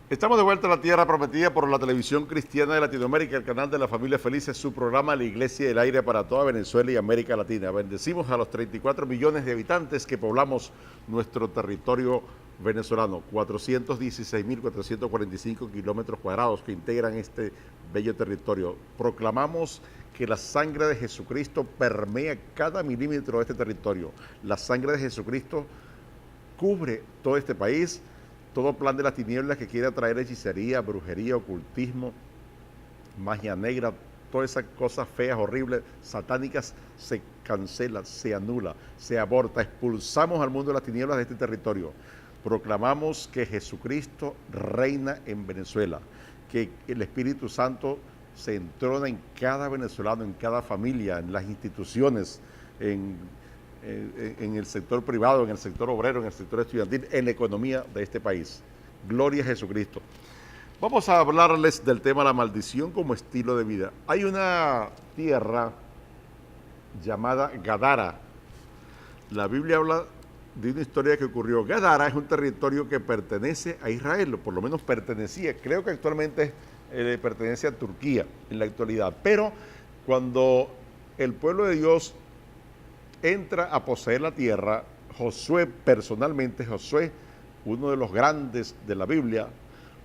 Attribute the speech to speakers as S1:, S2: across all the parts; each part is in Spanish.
S1: Estamos de vuelta a la tierra prometida por la televisión cristiana de Latinoamérica, el canal de la familia felices, su programa La Iglesia del Aire para toda Venezuela y América Latina. Bendecimos a los 34 millones de habitantes que poblamos nuestro territorio venezolano, 416.445 kilómetros cuadrados que integran este bello territorio. Proclamamos que la sangre de Jesucristo permea cada milímetro de este territorio. La sangre de Jesucristo cubre todo este país. Todo plan de las tinieblas que quiera traer hechicería, brujería, ocultismo, magia negra, todas esas cosas feas, horribles, satánicas, se cancela, se anula, se aborta. Expulsamos al mundo de las tinieblas de este territorio. Proclamamos que Jesucristo reina en Venezuela, que el Espíritu Santo se entrona en cada venezolano, en cada familia, en las instituciones, en el sector privado, en el sector obrero, en el sector estudiantil, en la economía de este país. Gloria a Jesucristo. Vamos a hablarles del tema la maldición como estilo de vida. Hay una tierra llamada Gadara. La Biblia habla de una historia que ocurrió. Gadara es un territorio que pertenece a Israel, o por lo menos pertenecía. Creo que actualmente pertenece a Turquía en la actualidad. Pero cuando el pueblo de Dios entra a poseer la tierra, Josué personalmente, Josué, uno de los grandes de la Biblia,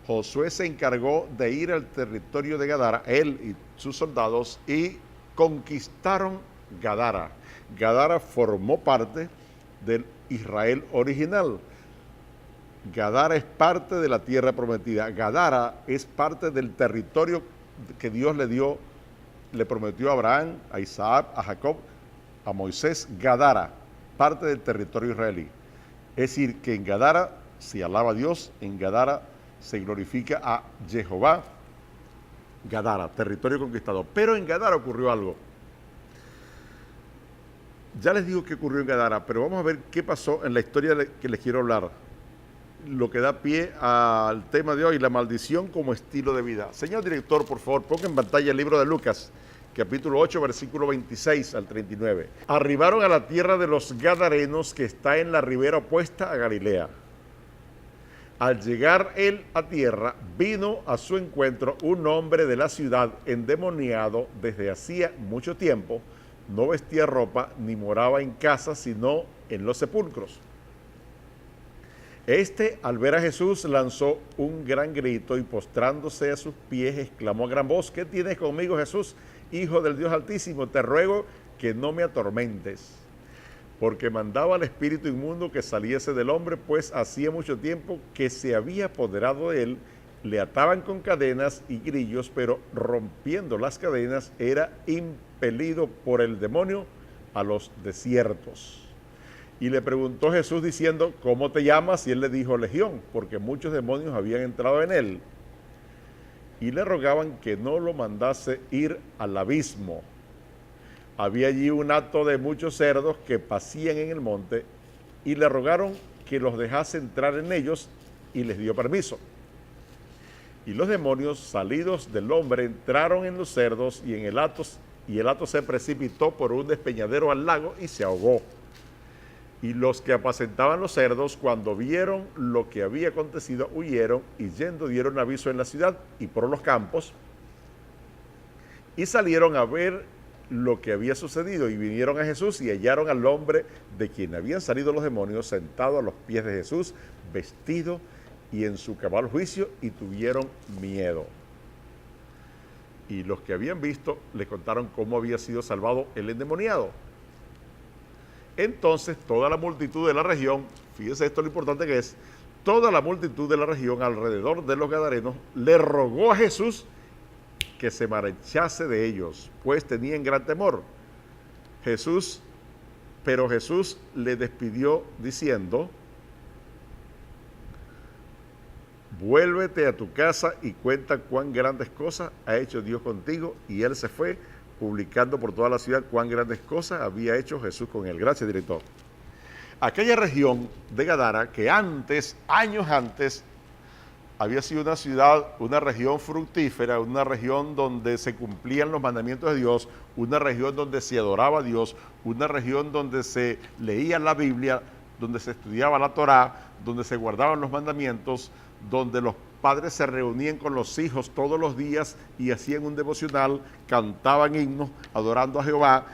S1: Josué se encargó de ir al territorio de Gadara, él y sus soldados, y conquistaron Gadara. Gadara formó parte del Israel original. Gadara es parte de la tierra prometida. Gadara es parte del territorio que Dios le prometió a Abraham, a Isaac, a Jacob, a Moisés. Gadara, parte del territorio israelí. Es decir, que en Gadara se alaba a Dios, en Gadara se glorifica a Jehová. Gadara, territorio conquistado. Pero en Gadara ocurrió algo. Ya les digo qué ocurrió en Gadara, pero vamos a ver qué pasó en la historia que les quiero hablar. Lo que da pie al tema de hoy, la maldición como estilo de vida. Señor director, por favor, ponga en pantalla el libro de Lucas, capítulo 8, versículo 26 al 39. Arribaron a la tierra de los Gadarenos, que está en la ribera opuesta a Galilea. Al llegar él a tierra, vino a su encuentro un hombre de la ciudad endemoniado desde hacía mucho tiempo. No vestía ropa ni moraba en casa, sino en los sepulcros. Este, al ver a Jesús, lanzó un gran grito y postrándose a sus pies, exclamó a gran voz: ¿Qué tienes conmigo, Jesús, Hijo del Dios Altísimo? Te ruego que no me atormentes. Porque mandaba al espíritu inmundo que saliese del hombre, pues hacía mucho tiempo que se había apoderado de él. Le ataban con cadenas y grillos, pero rompiendo las cadenas era impelido por el demonio a los desiertos. Y le preguntó Jesús diciendo: ¿Cómo te llamas? Y él le dijo: Legión, porque muchos demonios habían entrado en él. Y le rogaban que no lo mandase ir al abismo. Había allí un hato de muchos cerdos que pacían en el monte, y le rogaron que los dejase entrar en ellos, y les dio permiso. Y los demonios, salidos del hombre, entraron en los cerdos y en el hato, y el hato se precipitó por un despeñadero al lago y se ahogó. Y los que apacentaban los cerdos, cuando vieron lo que había acontecido, huyeron, y yendo dieron aviso en la ciudad y por los campos, y salieron a ver lo que había sucedido, y vinieron a Jesús y hallaron al hombre de quien habían salido los demonios sentado a los pies de Jesús, vestido y en su cabal juicio, y tuvieron miedo. Y los que habían visto le contaron cómo había sido salvado el endemoniado. Entonces toda la multitud de la región, fíjese esto lo importante que es, toda la multitud de la región alrededor de los Gadarenos le rogó a Jesús que se marchase de ellos, pues tenían gran temor. Pero Jesús le despidió diciendo: vuélvete a tu casa y cuenta cuán grandes cosas ha hecho Dios contigo. Y él se fue, publicando por toda la ciudad cuán grandes cosas había hecho Jesús con él. Gracias, director. Aquella región de Gadara, que antes, años antes, había sido una ciudad, una región fructífera, una región donde se cumplían los mandamientos de Dios, una región donde se adoraba a Dios, una región donde se leía la Biblia, donde se estudiaba la Torá, donde se guardaban los mandamientos, donde los padres se reunían con los hijos todos los días y hacían un devocional, cantaban himnos, adorando a Jehová.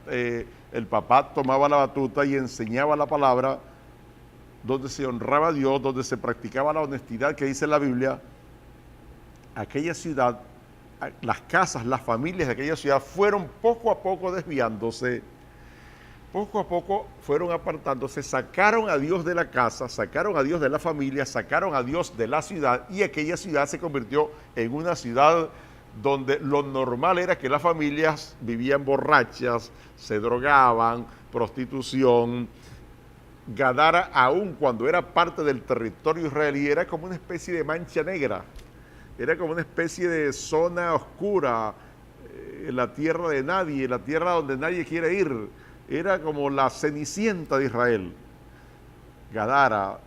S1: El papá tomaba la batuta y enseñaba la palabra, donde se honraba a Dios, donde se practicaba la honestidad que dice la Biblia. Aquella ciudad, las casas, las familias de aquella ciudad fueron poco a poco desviándose, poco a poco fueron apartándose, sacaron a Dios de la casa, sacaron a Dios de la familia, sacaron a Dios de la ciudad, y aquella ciudad se convirtió en una ciudad donde lo normal era que las familias vivían borrachas, se drogaban, prostitución. Gadara, aun cuando era parte del territorio israelí, era como una especie de mancha negra, era como una especie de zona oscura, en la tierra de nadie, en la tierra donde nadie quiere ir. Era como la Cenicienta de Israel. Gadara,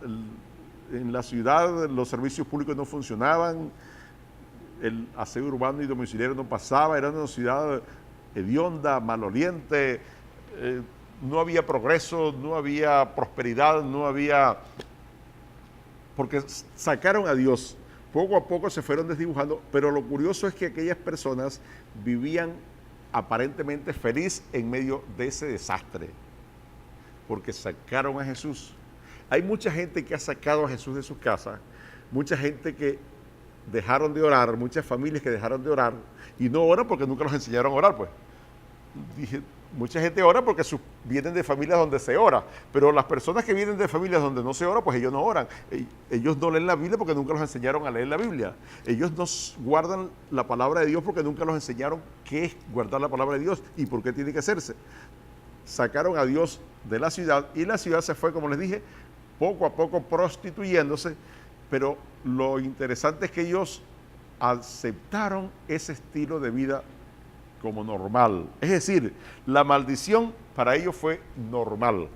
S1: en la ciudad los servicios públicos no funcionaban, el aseo urbano y domiciliario no pasaba, era una ciudad hedionda, maloliente, no había progreso, no había prosperidad, no había... porque sacaron a Dios. Poco a poco se fueron desdibujando, pero lo curioso es que aquellas personas vivían aparentemente feliz en medio de ese desastre, porque sacaron a Jesús. Hay mucha gente que ha sacado a Jesús de sus casas, mucha gente que dejaron de orar, muchas familias que dejaron de orar, y no oran porque nunca los enseñaron a orar, pues. Mucha gente ora porque vienen de familias donde se ora, pero las personas que vienen de familias donde no se ora, pues ellos no oran. Ellos no leen la Biblia porque nunca los enseñaron a leer la Biblia. Ellos no guardan la palabra de Dios porque nunca los enseñaron qué es guardar la palabra de Dios y por qué tiene que hacerse. Sacaron a Dios de la ciudad y la ciudad se fue, como les dije, poco a poco prostituyéndose, pero lo interesante es que ellos aceptaron ese estilo de vida como normal. Es decir, la maldición para ellos fue normal.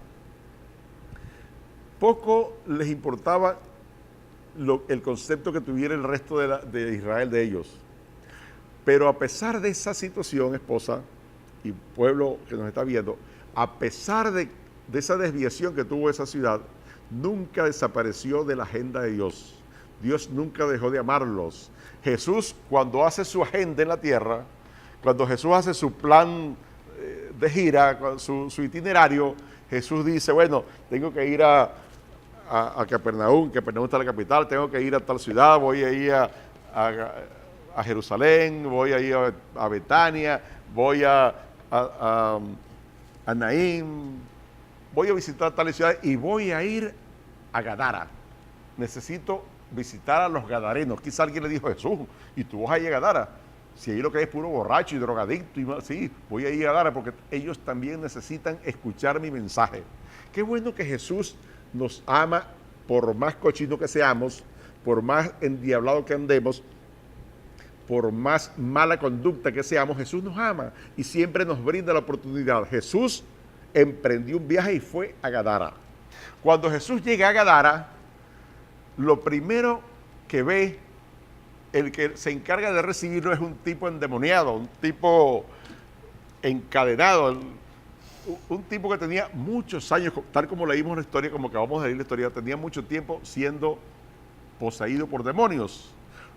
S1: Poco les importaba el concepto que tuviera el resto de Israel de ellos. Pero a pesar de esa situación, esposa y pueblo que nos está viendo, a pesar de esa desviación que tuvo esa ciudad, nunca desapareció de la agenda de Dios. Dios nunca dejó de amarlos. Jesús, cuando hace su agenda en la tierra, cuando Jesús hace su plan de gira, su itinerario, Jesús dice, bueno, tengo que ir a Capernaum, Capernaum está en la capital, tengo que ir a tal ciudad, voy a ir a Jerusalén, voy a ir a Betania, voy a Naín, voy a visitar tales ciudades y voy a ir a Gadara. Necesito visitar a los gadarenos. Quizá alguien le dijo, Jesús, ¿y tú vas a ir a Gadara? Si ahí lo que hay es puro borracho y drogadicto, sí, voy a ir a Gadara porque ellos también necesitan escuchar mi mensaje. Qué bueno que Jesús nos ama, por más cochinos que seamos, por más endiablados que andemos, por más mala conducta que seamos, Jesús nos ama y siempre nos brinda la oportunidad. Jesús emprendió un viaje y fue a Gadara. Cuando Jesús llega a Gadara, lo primero que ve, el que se encarga de recibirlo, es un tipo endemoniado, un tipo encadenado, un tipo que tenía muchos años, tal como leímos la historia, como acabamos de leer la historia, tenía mucho tiempo siendo poseído por demonios.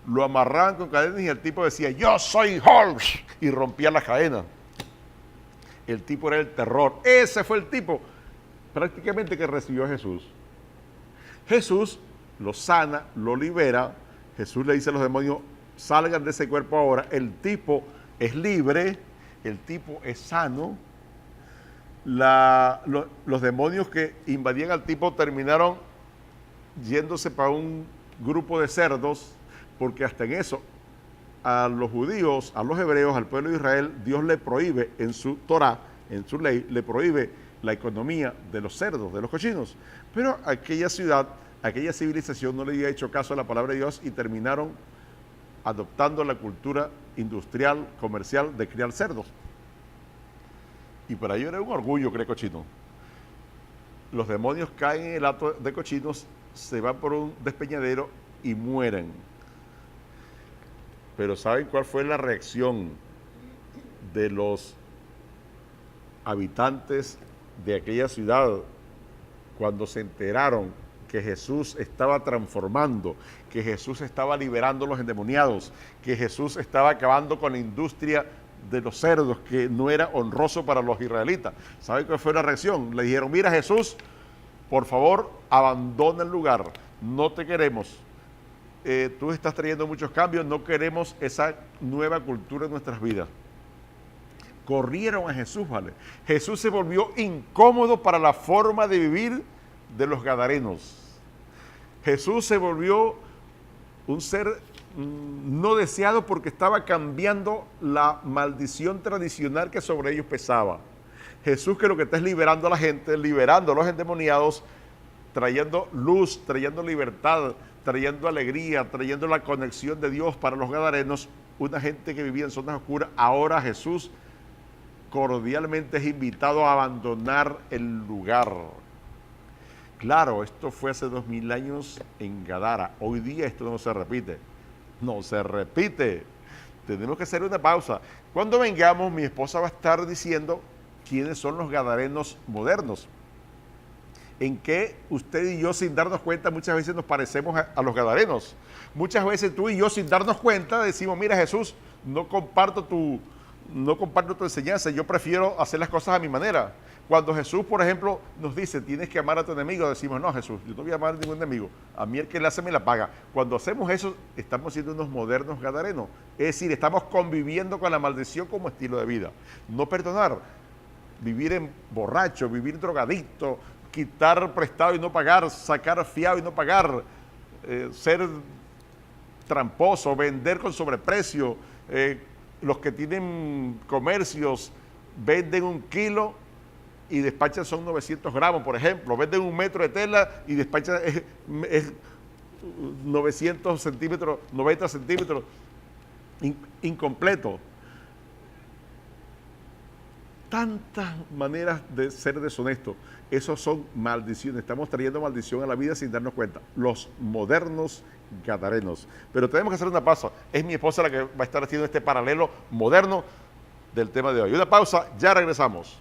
S1: Lo amarraban con cadenas y el tipo decía, yo soy Hulk, y rompía las cadenas. El tipo era el terror. Ese fue el tipo prácticamente que recibió a Jesús. Jesús lo sana, lo libera. Jesús le dice a los demonios, salgan de ese cuerpo ahora. El tipo es libre, el tipo es sano. Los demonios que invadían al tipo terminaron yéndose para un grupo de cerdos, porque hasta en eso a los judíos, a los hebreos, al pueblo de Israel, Dios le prohíbe en su Torah, en su ley, le prohíbe la economía de los cerdos, de los cochinos. Pero aquella ciudad, aquella civilización no le había hecho caso a la palabra de Dios y terminaron adoptando la cultura industrial, comercial de criar cerdos. Y para ellos era un orgullo criar cochinos. Los demonios caen en el acto de cochinos, se van por un despeñadero y mueren. Pero ¿saben cuál fue la reacción de los habitantes de aquella ciudad cuando se enteraron que Jesús estaba transformando, que Jesús estaba liberando a los endemoniados, que Jesús estaba acabando con la industria de los cerdos, que no era honroso para los israelitas. ¿Sabe cuál fue la reacción? Le dijeron, mira Jesús, por favor, abandona el lugar, no te queremos. Tú estás trayendo muchos cambios, no queremos esa nueva cultura en nuestras vidas. Corrieron a Jesús, ¿vale? Jesús se volvió incómodo para la forma de vivir de los gadarenos. Jesús se volvió un ser no deseado porque estaba cambiando la maldición tradicional que sobre ellos pesaba. Jesús, que lo que está es liberando a la gente, liberando a los endemoniados, trayendo luz, trayendo libertad, trayendo alegría, trayendo la conexión de Dios para los gadarenos, una gente que vivía en zonas oscuras. Ahora Jesús cordialmente es invitado a abandonar el lugar. Claro, esto fue hace 2000 años en Gadara. Hoy día esto no se repite. No se repite. Tenemos que hacer una pausa. Cuando vengamos, mi esposa va a estar diciendo quiénes son los gadarenos modernos. En que usted y yo, sin darnos cuenta, muchas veces nos parecemos a los gadarenos. Muchas veces tú y yo, sin darnos cuenta, decimos, mira Jesús, no comparto tu enseñanza, yo prefiero hacer las cosas a mi manera. Cuando Jesús, por ejemplo, nos dice, tienes que amar a tu enemigo, decimos, no Jesús, yo no voy a amar a ningún enemigo, a mí el que le hace me la paga. Cuando hacemos eso, estamos siendo unos modernos gadarenos, es decir, estamos conviviendo con la maldición como estilo de vida. No perdonar, vivir en borracho, vivir drogadicto, quitar prestado y no pagar, sacar fiado y no pagar, ser tramposo, vender con sobreprecio. Los que tienen comercios venden 1 kilo y despachan son 900 gramos, por ejemplo. Venden 1 metro de tela y despachan es 900 centímetros, 90 centímetros, incompleto. Tantas maneras de ser deshonesto. Esos son maldiciones. Estamos trayendo maldición a la vida sin darnos cuenta. Los modernos gadarenos. Pero tenemos que hacer una pausa. Es mi esposa la que va a estar haciendo este paralelo moderno del tema de hoy. Una pausa, ya regresamos.